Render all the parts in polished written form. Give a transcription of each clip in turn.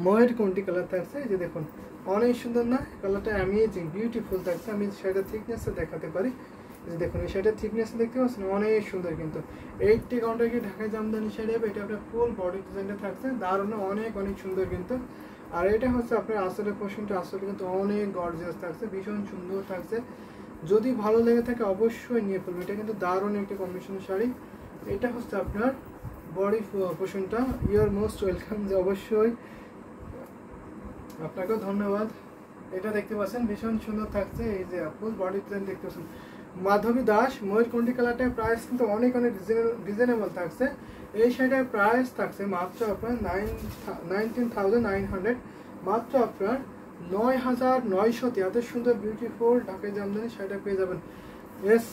ময়ের কোনটি কালার থাকছে, এই যে দেখুন অনেক সুন্দর না কালারটা, অ্যামেজিং বিউটিফুল থাকছে। আমি শাড়িটার থিকনেসটা দেখাতে পারি, এই যে দেখুন এই শাড়িটার থিকনেস দেখতে পাচ্ছেন অনেক সুন্দর। কিন্তু 80 কাউন্টার কি ঢাকায় জামদানি শাড়ি হবে, এটা আপনার ফুল বডি ডিজাইনটা থাকছে দারুণ অনেক অনেক সুন্দর কিন্তু। আর এটা হচ্ছে আপনার আসলের পোর্শনটা, আসলে কিন্তু অনেক গর্জিয়াস থাকছে, ভীষণ সুন্দর থাকছে। যদি ভালো লেগে থাকে অবশ্যই নিয়ে ফেলবেন, এটা কিন্তু দারুণ একটি কম্বিনেশনের শাড়ি। এটা হচ্ছে আপনার বডি পোর্শনটা, ইউর মোস্ট ওয়েলকাম, যে অবশ্যই আপনাকেও ধন্যবাদ। এটা দেখতে পাচ্ছেন ভীষণ সুন্দর থাকছে, এই যে ফুল বডি ডিজাইন দেখতে পাচ্ছেন। মাধবী দাস ময়ূরকণ্ঠী কালারটার প্রাইস কিন্তু অনেক অনেক রিজনেবল থাকছে। এই শাড়িটার প্রাইস থাকছে মাত্র আপনার 19,900, মাত্র আপনার 9,900। এত সুন্দর বিউটিফুল ঢাকাই জামদানি শাড়িটা পেয়ে যাবেন। এস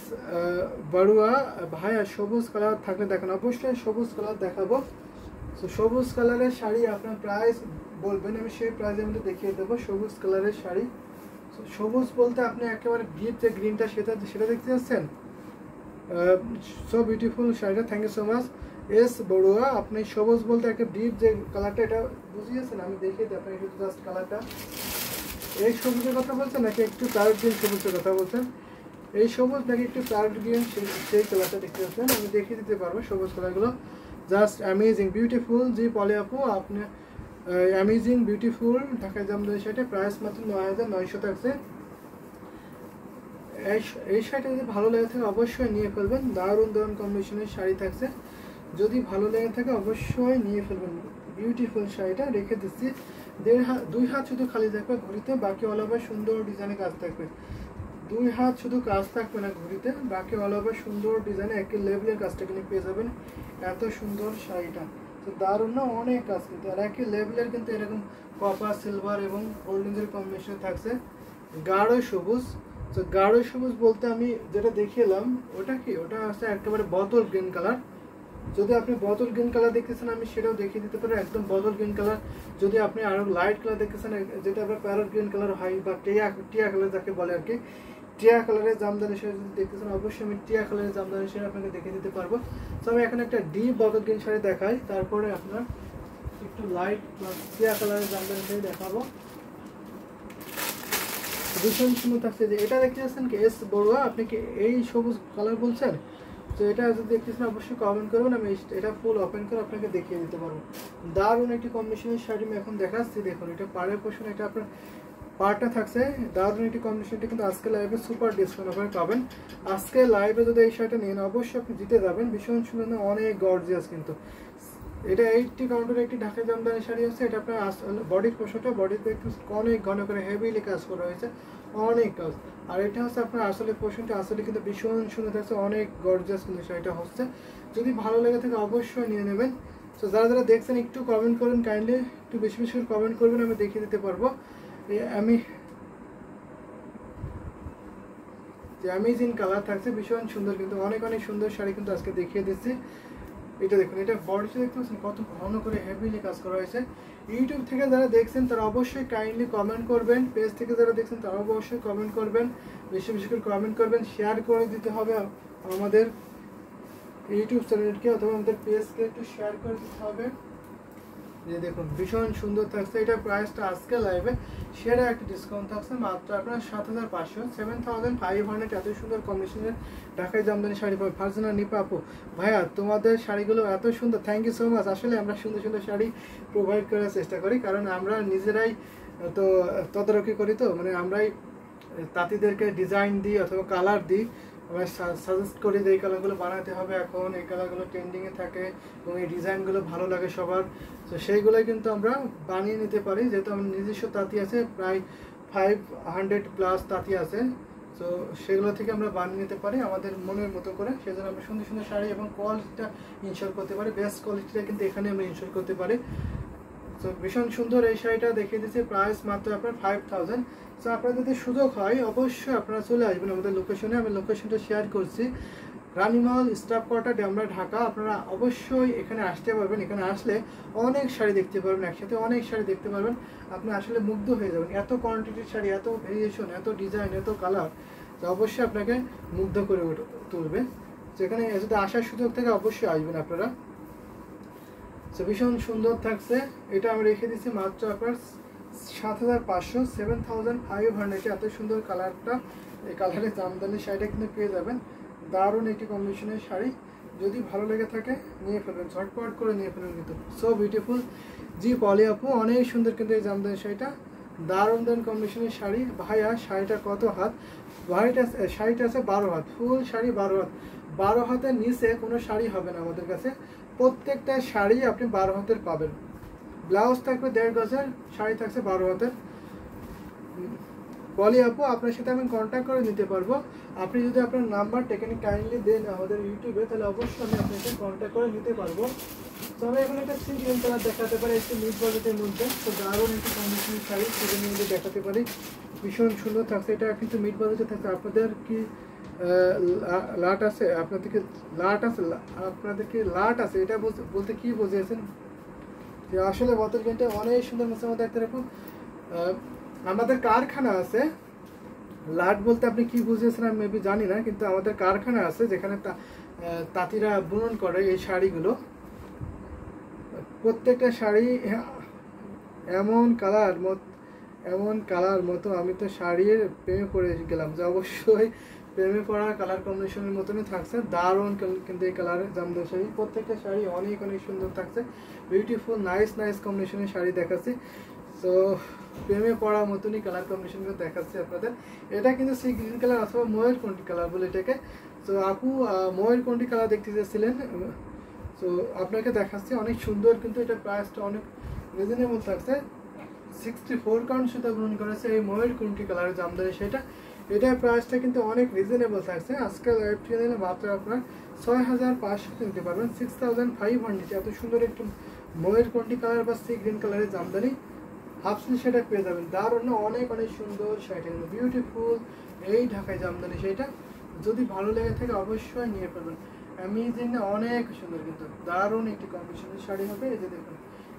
বড়ুয়া ভাইয়া সবুজ কালার থাকলে দেখেন, অবশ্যই সবুজ কালার দেখাবো। তো সবুজ কালারের শাড়ি আপনার প্রাইস বলবেন, আমি সেই প্রাইসের মধ্যে দেখিয়ে দেবো। সবুজ কালারের শাড়ি, সবুজ বলতে আপনি একেবারে ডিপ যে গ্রিনটা সেটা দেখতে যাচ্ছেন। সো বিউটিফুল শাড়িটা, thank you so much S Barua. আপনি সবুজ বলতে একটা ডিপ যে কালারটা, এটা বুঝিয়েছেন, আমি দেখিয়ে দিই আপনাকে শুধু জাস্ট কালারটা। এই সবুজের কথা বলছেন নাকি একটু প্যারট গ্রিন সবুজের কথা বলছেন? এই সবুজ নাকি একটু প্যারট গ্রিন, সেই কালারটা দেখতে পাচ্ছেন, আমি দেখিয়ে দিতে পারবো সবুজ কালারগুলো। Just amazing beautiful. জি পলি আপু, আপনি অ্যামেজিং বিউটিফুল ঢাকাই জামদানি শাড়িটা প্রাইস মাত্র 9,900 থাকছে। এই শাড়িটা যদি ভালো লেগে থাকে অবশ্যই নিয়ে ফেলবেন, দারুণ দারুণ কম্বিনেশনের শাড়ি থাকছে, যদি ভালো লেগে থাকে অবশ্যই নিয়ে ফেলবেন। বিউটিফুল শাড়িটা রেখে দিচ্ছি, 2 হাত শুধু খালি থাকবে ঘড়িতে, বাকি অল ওভার সুন্দর ডিজাইনে কাজ থাকবে। 2 হাত শুধু কাজ থাকবে না ঘড়িতে, বাকি অল ওভার সুন্দর ডিজাইনে একই লেভেলের কাজটা কিন্তু পেয়ে যাবেন। এত সুন্দর শাড়িটা তো দারুণ না, অনেক কাজ কিন্তু, আর একই লেভেলের কিন্তু এরকম কপার সিলভার এবং গোল্ডেনের কম্বিনেশন থাকছে। গাঢ় সবুজ, তো গাঢ় সবুজ বলতে আমি যেটা দেখিয়েলাম ওটা কি, ওটা আছে একেবারে বটল গ্রিন কালার। যদি আপনি বটল গ্রিন কালার দেখতেছেন আমি সেটাও দেখিয়ে দিতে পারি, একদম বটল গ্রিন কালার। যদি আপনি আরো লাইট কালার দেখতেছেন, যেটা আপনার প্যারট গ্রিন কালার হয় বা টিয়া কালার যাকে বলে আর কি, টিয়া কালারের জামদানি শাড়ি যদি দেখতেছেন অবশ্যই আমি টিয়া কালারের জামদানি শাড়ি আপনাকে দেখিয়ে দিতে পারবো। তো আমি এখানে একটা ডিপ বটল গ্রিন শাড়ি দেখাই, তারপরে আপনার একটু লাইট টিয়া কালারের জামদানি শাড়ি দেখাবো। ভীষণ সুন্দর থাকছে, যে এটা দেখতে পাচ্ছেন কি এস বড়ুয়া, আপনি কি এই সবুজ কালার বলছেন? তো এটা যদি দেখতেছেন অবশ্যই কমেন্ট করবেন, আমি এটা ফুল ওপেন করে আপনাকে দেখিয়ে দিতে পারবো। দারুণ একটি কম্বিনেশনের শাড়ি আমি এখন দেখাচ্ছি, দেখুন এটা পাড়ের পোর্শন, এটা আপনার পার্টটা থাকছে দারুণ একটি কম্বিনেশনটা, কিন্তু আজকে লাইভে সুপার ডিসকাউন্ট অফার পাবেন। আজকে লাইভে যদি এই শাড়িটা নেন অবশ্যই আপনি জিতে যাবেন, ভীষণ সুন্দর না, অনেক গর্জিয়াস কিন্তু। এটা 80 কাউন্টার একটি ঢাকাই জামদানি শাড়ি আছে, এটা আপনার বডির পোর্শনটা, বডিতে একটু অনেক ঘন করে হেভিলি কাজ করা হয়েছে, অনেক কাজ। আর এটা হচ্ছে আপনার আসলে পোর্শনটা, আসলে কিন্তু ভীষণ সুন্দর থাকছে, অনেক গর্জিয়াস কিন্তু শাড়িটা হচ্ছে। যদি ভালো লেগে থাকে অবশ্যই নিয়ে নেবেন। তো যারা যারা দেখছেন একটু কমেন্ট করুন, কাইন্ডলি একটু বেশি বেশি করে কমেন্ট করবেন, আমি দেখিয়ে দিতে পারবো। আমি যে অ্যামেজিং কালার থাকছে, ভীষণ সুন্দর কিন্তু, অনেক অনেক সুন্দর শাড়ি কিন্তু আজকে দেখিয়ে দিচ্ছি। এটা দেখুন, এটা বডিতে দেখতে পাচ্ছেন কত ঘন করে হেভিলি কাজ করা হয়েছে। ইউটিউব থেকে যারা দেখছেন তারা অবশ্যই কাইন্ডলি কমেন্ট করবেন, পেজ থেকে যারা দেখছেন তারা অবশ্যই কমেন্ট করবেন, বেশি বেশি করে কমেন্ট করবেন, শেয়ার করে দিতে হবে আমাদের ইউটিউব চ্যানেলকে অথবা আমাদের পেজকে একটু শেয়ার করে দিতে হবে। যে দেখুন ভীষণ সুন্দর থাকছে, এটা প্রাইসটা আজকে লাইভে সেরা একটা ডিসকাউন্ট থাকছে, মাত্র আপনার 7,500, 7,500। এত সুন্দর কম্বিনেশনের ঢাকাই জামদানি শাড়ি পাবে। ফারজানা নিপা আপু, ভাইয়া তোমাদের শাড়িগুলো এত সুন্দর, থ্যাংক ইউ সো মাচ। আসলে আমরা সুন্দর সুন্দর শাড়ি প্রোভাইড করার চেষ্টা করি, কারণ আমরা নিজেরাই তো তদারকি করি, তো মানে আমরাই তাঁতিদেরকে ডিজাইন দিই অথবা কালার দিই, আমরা সাজেস্ট করি যে এই কালারগুলো বানাতে হবে, এখন এই কালারগুলো ট্রেন্ডিংয়ে থাকে এবং এই ডিজাইনগুলো ভালো লাগে সবার। তো সেইগুলোই কিন্তু আমরা বানিয়ে নিতে পারি, যেহেতু আমার নিজস্ব তাঁতি আছে, প্রায় 500+ তাঁতি আছে। তো সেগুলো থেকে আমরা বানিয়ে নিতে পারি আমাদের মনের মতো করে, সেজন্য আমরা সুন্দর সুন্দর শাড়ি এবং কোয়ালিটিটা ইনশোর করতে পারি, বেস্ট কোয়ালিটিটা কিন্তু এখানে আমরা ইনশোর করতে পারি। তো ভীষণ সুন্দর এই শাড়িটা দেখিয়ে দিচ্ছি, প্রাইস মাত্র আপনার 5,000। তো আপনার যদি সুযোগ হয় অবশ্যই আপনারা চলে আসবেন আমাদের লোকেশনে, আমি লোকেশনটা শেয়ার করছি, রানীমহল স্টাফ কোয়ার্টার, ডেমরা, ঢাকা। আপনারা অবশ্যই এখানে আসতে পারবেন, এখানে আসলে অনেক শাড়ি দেখতে পারবেন, একসাথে অনেক শাড়ি দেখতে পারবেন, আপনি আসলে মুগ্ধ হয়ে যাবেন। এত কোয়ান্টিটির শাড়ি, এত ভেরিয়েশন, এত ডিজাইন, এত কালার, তো অবশ্যই আপনাকে মুগ্ধ করে তুলবে। যেখানে যদি আসার সুযোগ থাকে অবশ্যই আসবেন আপনারা। তো ভীষণ সুন্দর থাকছে। এটা আমি রেখে দিচ্ছি মাত্র আপনার 7500, 7500। এত সুন্দর কালারটা, এই কালারের জামদানি শাড়িটা কিন্তু পেয়ে যাবেন। দারুণ একটি কম্বিনেশনের শাড়ি, যদি ভালো লেগে থাকে নিয়ে ফেলবেন, ঝটপট করে নিয়ে ফেলবেন কিন্তু। সো বিউটিফুল জি পলি আপু, অনেক সুন্দর কিন্তু এই জামদানি শাড়িটা, দারুণ দারুণ কম্বিনেশনের শাড়ি। ভাইয়া শাড়িটা কত হাত? শাড়িটা আছে 12 হাত, ফুল শাড়ি 12 হাত। 12 হাতের নিচে কোনো শাড়ি হবে না আমাদের কাছে, প্রত্যেকটা শাড়ি আপনি 12 হাতের পাবেন। ব্লাউজ থাকবে 1.5 গজের, শাড়ি থাকছে 12 হাতের। বলি আপু, আপনার সাথে আমি কন্ট্যাক্ট করে নিতে পারবো। আপনি যদি আপনার নাম্বার টেকনিক কাইন্ডলি দেন আমাদের ইউটিউবে, তাহলে অবশ্যই আমি আপনাকে কন্ট্যাক্ট করে নিতে পারবো। তো আমি এখন একটা সি গ্রিন কালার দেখাতে পারি, একটু মিড বাজেটের মধ্যে। তো দারুণ একটি কম্বিনেশন শাড়ি সেখানে মধ্যে দেখাতে পারি, ভীষণ সুন্দর থাকছে। এটা কিন্তু মিড বাজেটে থাকছে। আপনাদের কি লাট আছে? আপনাদেরকে লাট আছে? আপনাদেরকে লাট আছে এটা বলতে কি বুঝিয়েছেন? যে আসলে বোতল প্রিন্টে অনেক সুন্দর মতো দেখতে রাখুন। আমাদের কারখানা আছে, লাট বলতে আপনি কি বুঝিয়েছেন আমি মেবি জানি না, কিন্তু আমাদের কারখানা আছে যেখানে তাঁতিরা বুনন করে এই শাড়িগুলো। প্রত্যেকটা শাড়ি এমন কালার মতো, আমি তো শাড়ির প্রেমে পড়ে গেলাম, যে অবশ্যই প্রেমে পড়া কালার কম্বিনেশনের মতনই থাকছে। দারুণ কিন্তু এই কালারের জামদানি শাড়ি, প্রত্যেকটা শাড়ি অনেক অনেক সুন্দর থাকছে। বিউটিফুল নাইস কম্বিনেশনের শাড়ি দেখাচ্ছি। সো প্রেমে পড়ার মতনই কালার কম্বিনেশনগুলো দেখাচ্ছি আপনাদের। এটা কিন্তু সি গ্রিন কালার অথবা ময়ের কোনটি কালার বলে এটাকে। তো আপু ময়ের কোনটি কালার দেখতে চেয়েছিলেন, তো আপনাকে দেখাচ্ছি। অনেক সুন্দর কিন্তু, এটা প্রাইসটা অনেক রিজনেবল থাকছে। 64 কাউন্ট সুতা গ্রহণ করেছে এই ময়ের কোনটি কালারের জামদানি সেটা। এটার প্রাইসটা কিন্তু অনেক রিজনেবল থাকছে। আজকে লাইভ চ্যানেলে মাত্র আপনার 6500 নিতে পারবেন, 6500। এত সুন্দর একটু ময়ের কোনটি কালার বা সি গ্রিন কালারের জামদানি হাফ স্লিভ সেটা পেয়ে যাবেন। দারুণ অনেক অনেক সুন্দর শাড়িটা, বিউটিফুল এই ঢাকায় জামদানি শাড়িটা। যদি ভালো লেগে থাকে অবশ্যই নিয়ে ফেলবেন। অ্যামেজিং না, অনেক সুন্দর কিন্তু দারুণ একটি কম্বিনেশনের শাড়ি হবে। এই যে দেখুন,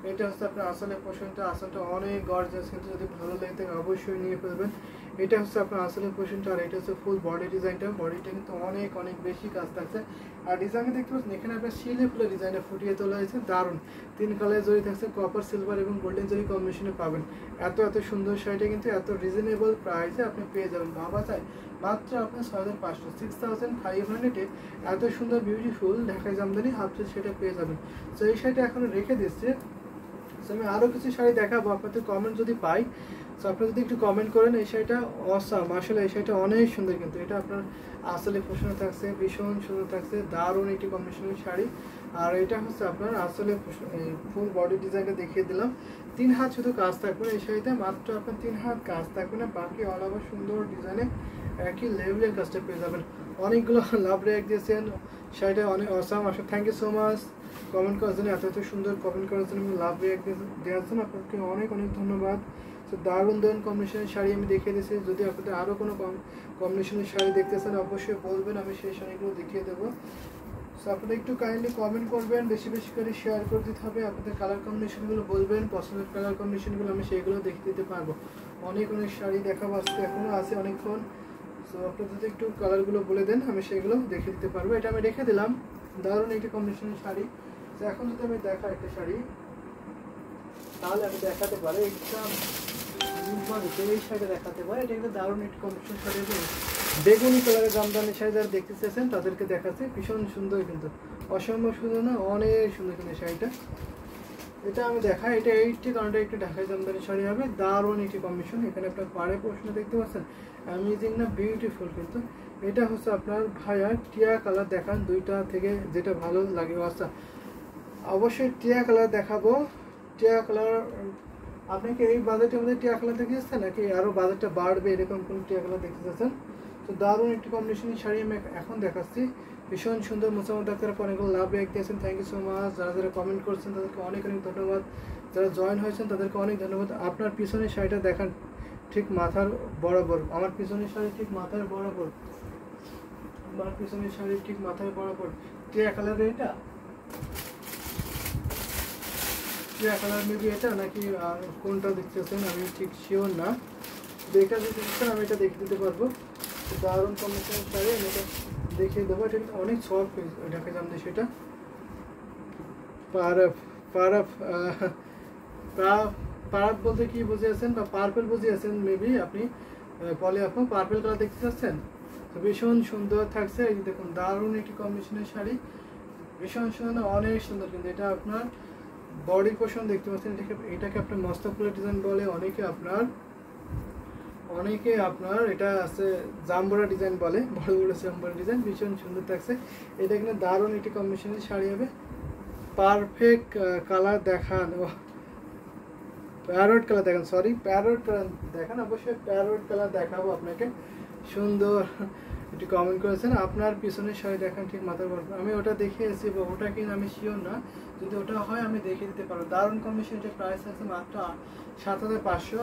এটা হচ্ছে আপনার আসলের পোর্শনটা, আসলটা অনেক গর্জাস কিন্তু, যদি ভালো লেগে থাকে অবশ্যই নিয়ে ফেলবেন। এটা হচ্ছে আপনার আসলের পোর্শনটা, আর এটা হচ্ছে ফুল বডি ডিজাইনটা। বডিটা কিন্তু অনেক অনেক বেশি কাজ থাকছে। আর ডিজাইনে দেখতে পাচ্ছেন এখানে আপনার শিলে ফুলের ডিজাইনটা ফুটিয়ে তোলা হয়েছে, দারুণ। 3 কালার জড়ি থাকছে, কপার সিলভার এবং গোল্ডেন জড়ি কম্বিনেশনে পাবেন। এত সুন্দর শাড়িটা কিন্তু এত রিজনেবল প্রাইসে আপনি পেয়ে যাবেন। ভাবা যায় মাত্র আপনার 6500, 6500 এত সুন্দর বিউটিফুল ঢাকাই জামদানি হাফ স্লিভ সেটা পেয়ে যাবেন। তো এই শাড়িটা এখন রেখে দিচ্ছে। তো আমি আরও কিছু শাড়ি দেখাবো, আপনাদের কমেন্ট যদি পাই। তো আপনারা যদি একটু কমেন্ট করেন, এই শাড়িটা অসাম, আসলে এই শাড়িটা অনেক সুন্দর কিন্তু। এটা আপনার আসলে পোষণে থাকছে, ভীষণ সুন্দর থাকছে, দারুণ একটি কম্বিনেশনের শাড়ি। আর এটা হচ্ছে আপনার আসলে ফুল বডি ডিজাইনটা দেখিয়ে দিলাম। 3 হাত শুধু কাজ থাকবে এই শাড়িতে, মাত্র আপনার 3 হাত কাজ থাকবে না, বাকি অল ওভার সুন্দর ডিজাইনে একই লেভেলের কাজটা পেয়ে যাবেন। অনেকগুলো লাভ রেক দিয়েছেন, শাড়িটা অনেক অসাম। আসলে thank you so much comment করার জন্য, এত সুন্দর কমেন্ট করার জন্য, লাভ রেক দেওয়ার জন্য আপনাকে অনেক অনেক ধন্যবাদ। তো দারুণ কম্বিনেশনের শাড়ি আমি দেখিয়ে দিয়েছি। যদি আপনাদের আরও কোনো কম্বিনেশনের শাড়ি দেখতে চান অবশ্যই বলবেন, আমি সেই শাড়িগুলো দেখিয়ে দেবো। সো আপনারা একটু কাইন্ডলি কমেন্ট করবেন, বেশি বেশি করে শেয়ার করে দিতে হবে। আপনাদের কালার কম্বিনেশনগুলো বলবেন, পছন্দের কালার কম্বিনেশনগুলো আমি সেইগুলো দেখে দিতে পারবো। অনেক অনেক শাড়ি দেখাবো আজকে, এখনও আছে অনেকক্ষণ। সো আপনারা যদি একটু কালারগুলো বলে দেন আমি সেগুলো দেখে দিতে পারবো। এটা আমি রেখে দিলাম, দারুণ একটি কম্বিনেশনের শাড়ি। তো এখন যদি আমি দেখা একটা শাড়ি, তাহলে আমি দেখাতে পারি একটা এই শাড়িটা দেখাতে পারি। এটা কিন্তু দারুণ একটি কম্বিনেশন শাড়ি, বেগুনি কালারের জামদানি শাড়ি যারা দেখতে চেয়েছেন তাদেরকে দেখাচ্ছে। ভীষণ সুন্দর কিন্তু, অসম্ভব সুন্দর না, অনেক সুন্দর কিন্তু শাড়িটা। এটা আমি দেখাই, এটা 80 কারণটা একটু ঢাকাই জামদানি শাড়ি হবে, দারুণ একটি কম্বিনেশন। এখানে আপনার পাড়ে প্রশ্ন দেখতে পাচ্ছেন, অ্যামেজিং না, বিউটিফুল কিন্তু। এটা হচ্ছে আপনার ভাইয়া টিয়া কালার দেখান, দুইটা থেকে যেটা ভালো লাগে। আচ্ছা অবশ্যই টিয়া কালার দেখাবো। টিয়া কালার আপনি কি এই বাজেটের মধ্যে টিয়া কালার দেখতে চাচ্ছেন, নাকি আরও বাজেটটা বাড়বে এরকম কোন টিয়া কালার দেখতে চাচ্ছেন? তো দারুণ একটি কম্বিনেশনের শাড়ি আমি এখন দেখাচ্ছি, ভীষণ সুন্দর। মোসাম্মদ ডাক্তার অনেকগুলো লাভ রেখ দিয়েছেন, থ্যাংক ইউ সো মাচ। যারা যারা কমেন্ট করছেন তাদেরকে অনেক অনেক ধন্যবাদ, যারা জয়েন হয়েছেন তাদেরকে অনেক ধন্যবাদ। আপনার পিছনের শাড়িটা দেখান ঠিক মাথার বরাবর, আমার পিছনের শাড়ি ঠিক মাথার বরাবর, আমার পিছনের শাড়ি ঠিক মাথার বরাবর। টিয়া কালার এটা, টিয়া কালার মেবি এটা, নাকি কোনটা দেখতেছেন আমি ঠিক শিওর না। এটা যদি দেখছেন আমি এটা দেখে দিতে পারবো। দারুণ কম্বিনেশন শাড়ি, আমি এটা দেখিয়ে দেবো। এটা অনেক সফট ঢাকা জামদানি সেটা। আর পারাফ পারাফ বলতে কি বুঝিয়েছেন বা পার্পেল বুঝিয়েছেন মেবি আপনি, পলি আপু পার্পেল কালার দেখতে চাচ্ছেন। তো ভীষণ সুন্দর থাকছে, এই দেখুন দারুণ একটি কম্বিনেশনের শাড়ি, ভীষণ সুন্দর, অনেক সুন্দর। কিন্তু এটা আপনার বডি পোর্শন দেখতে পাচ্ছেন, এটাকে আপনার মস্তকুলা ডিজাইন বলে, অনেকে আপনার এটা আছে জাম্বুরা ডিজাইন বলে, বড় বড় জাম্বুরা ডিজাইন, ভীষণ সুন্দর থাকছে। এটা কিন্তু দারুণ একটি কম্বিনেশনের শাড়ি হবে। পারফেক্ট কালার দেখান, প্যারোট কালার দেখান, সরি প্যারোট কালার দেখান, অবশ্যই প্যারোট কালার দেখাবো আপনাকে। সুন্দর একটু কমেন্ট করেছেন, আপনার পিছনের শাড়ি দেখান ঠিক মাথার উপর। আমি ওটা দেখিয়েছি বা ওটা কিনা আমি শিওর না, যদি ওটা হয় আমি দেখিয়ে দিতে পারবো। দারুণ কম্বিনেশন, এটা প্রাইস আছে মাত্র 7,500।